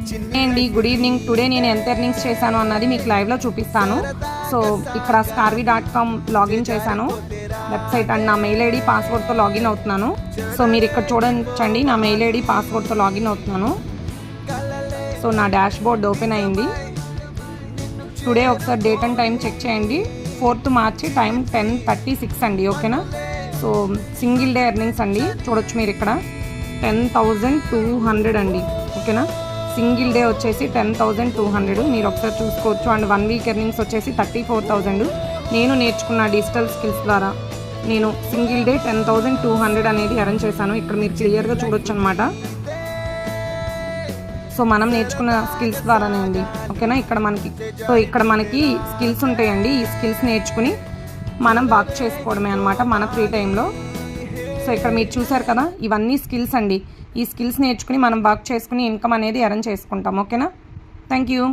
అండి good evening. Today నేను ఎంత ఎర్నింగ్స్ చేశాను అన్నది మీకు లైవ్లో చూపిస్తాను. సో ఇక్కడ scarvy.com లాగిన్ చేశాను వెబ్సైట్ అండ్ నా మెయిల్ ఐడి పాస్వర్డ్తో లాగిన్ అవుతున్నాను. సో మీరు ఇక్కడ చూడండి, నా మెయిల్ ఐడి పాస్వర్డ్తో లాగిన్ అవుతున్నాను. సో నా డాష్ బోర్డ్ ఓపెన్ అయింది. టుడే ఒకసారి డేట్ అండ్ టైం చెక్ చేయండి. 4th మార్చి, టైం 10:36 అండి. ఓకేనా. సో సింగిల్ డే ఎర్నింగ్స్ అండి, చూడొచ్చు మీరు ఇక్కడ 10,200 అండి. ఓకేనా. సింగిల్ డే వచ్చేసి 10,200 మీరు ఒకసారి చూసుకోవచ్చు. అండ్ 1 వీక్ ఎర్నింగ్స్ వచ్చేసి 34,000. నేను నేర్చుకున్న డిజిటల్ స్కిల్స్ ద్వారా నేను సింగిల్ డే 10,200 అనేది ఎర్న్ చేశాను. ఇక్కడ మీరు క్లియర్గా చూడొచ్చు అనమాట. సో మనం నేర్చుకున్న స్కిల్స్ ద్వారానే అండి. ఓకేనా. ఇక్కడ మనకి స్కిల్స్ ఉంటాయండి. ఈ స్కిల్స్ నేర్చుకుని మనం వర్క్ చేసుకోవడమే అనమాట మన ఫ్రీ టైంలో. సో ఇక్కడ మీరు చూసారు కదా, ఇవన్నీ స్కిల్స్ అండి. ఈ స్కిల్స్ నేర్చుకుని మనం వర్క్ చేసుకుని ఇన్కమ్ అనేది ఎర్న్ చేసుకుంటాం. ఓకేనా. Thank you.